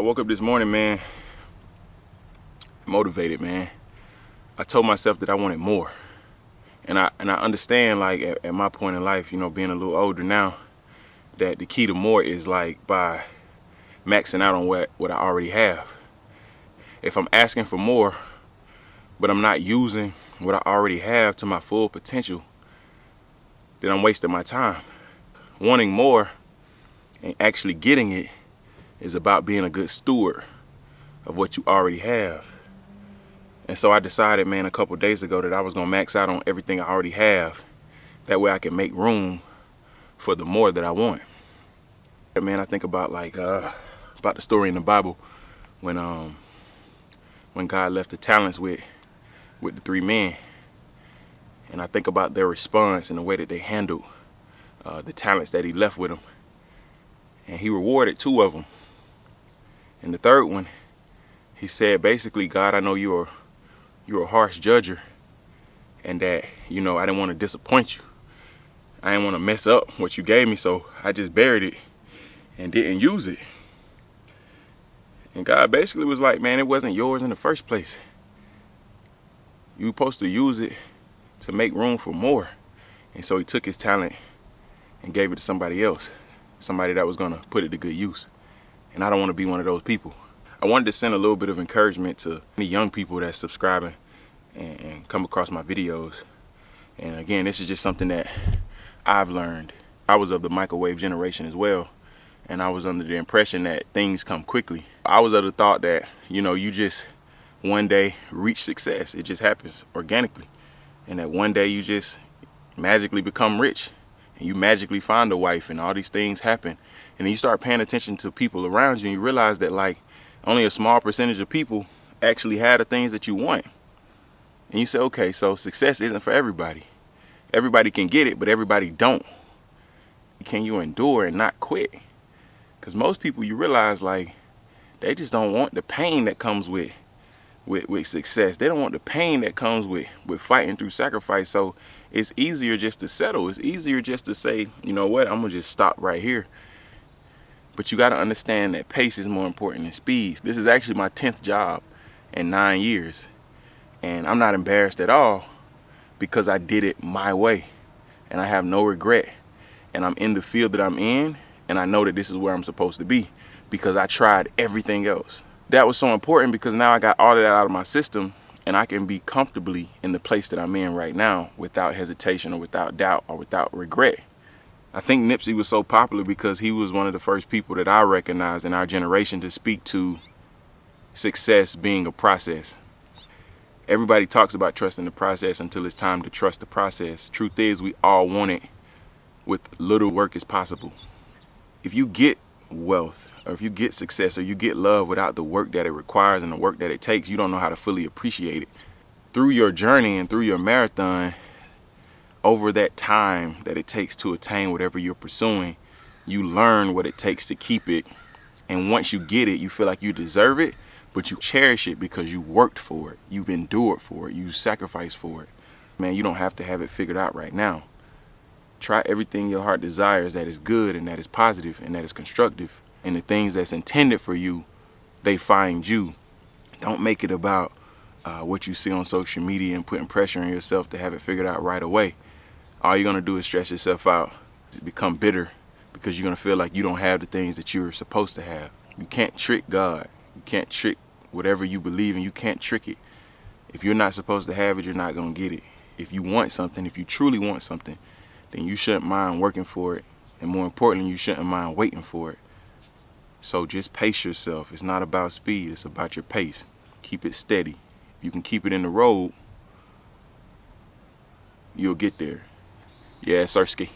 I woke up this morning, man, motivated, man. I told myself that I wanted more. And I understand, like, at my point in life, you know, being a little older now, that the key to more is like by maxing out on what I already have. If I'm asking for more, but I'm not using what I already have to my full potential, then I'm wasting my time. Wanting more and actually getting it is about being a good steward of what you already have. And so I decided, man, a couple days ago that I was gonna max out on everything I already have. That way I can make room for the more that I want. And man, I think about about the story in the Bible when God left the talents with the three men. And I think about their response and the way that they handled the talents that he left with them. And he rewarded two of them. And the third one, he said, basically, God, I know you're a harsh judger, and that, you know, I didn't want to disappoint you. I didn't want to mess up what you gave me, so I just buried it and didn't use it. And God basically was like, man, it wasn't yours in the first place. You were supposed to use it to make room for more. And so he took his talent and gave it to somebody else, somebody that was going to put it to good use. And I don't want to be one of those people. I wanted to send a little bit of encouragement to any young people that's subscribing and come across my videos. And again, this is just something that I've learned. I was of the microwave generation as well, and I was under the impression that things come quickly. I was of the thought that, you know, you just one day reach success. It just happens organically. And that one day you just magically become rich, and you magically find a wife, and all these things happen. And then you start paying attention to people around you, and you realize that, like, only a small percentage of people actually have the things that you want. And you say, okay, so success isn't for everybody. Everybody can get it, but everybody don't. Can you endure and not quit? Because most people, you realize, like, they just don't want the pain that comes with success. They don't want the pain that comes with fighting through sacrifice. So it's easier just to settle. It's easier just to say, you know what, I'm gonna just stop right here. But you got to understand that pace is more important than speed. This is actually my 10th job in 9 years. And I'm not embarrassed at all because I did it my way. And I have no regret. And I'm in the field that I'm in. And I know that this is where I'm supposed to be because I tried everything else. That was so important because now I got all of that out of my system. And I can be comfortably in the place that I'm in right now without hesitation or without doubt or without regret. I think Nipsey was so popular because he was one of the first people that I recognized in our generation to speak to success being a process. Everybody talks about trusting the process until it's time to trust the process. Truth is, we all want it with little work as possible. If you get wealth, or if you get success, or you get love without the work that it requires and the work that it takes, you don't know how to fully appreciate it. Through your journey and through your marathon, over that time that it takes to attain whatever you're pursuing, you learn what it takes to keep it. And once you get it, you feel like you deserve it, but you cherish it because you worked for it. You've endured for it. You sacrificed for it. Man, you don't have to have it figured out right now. Try everything your heart desires that is good and that is positive and that is constructive. And the things that's intended for you, they find you. Don't make it about what you see on social media and putting pressure on yourself to have it figured out right away. All you're going to do is stress yourself out, become bitter, because you're going to feel like you don't have the things that you're supposed to have. You can't trick God. You can't trick whatever you believe in. You can't trick it. If you're not supposed to have it, you're not going to get it. If you want something, if you truly want something, then you shouldn't mind working for it. And more importantly, you shouldn't mind waiting for it. So just pace yourself. It's not about speed. It's about your pace. Keep it steady. If you can keep it in the road, you'll get there. Yeah, Sirski.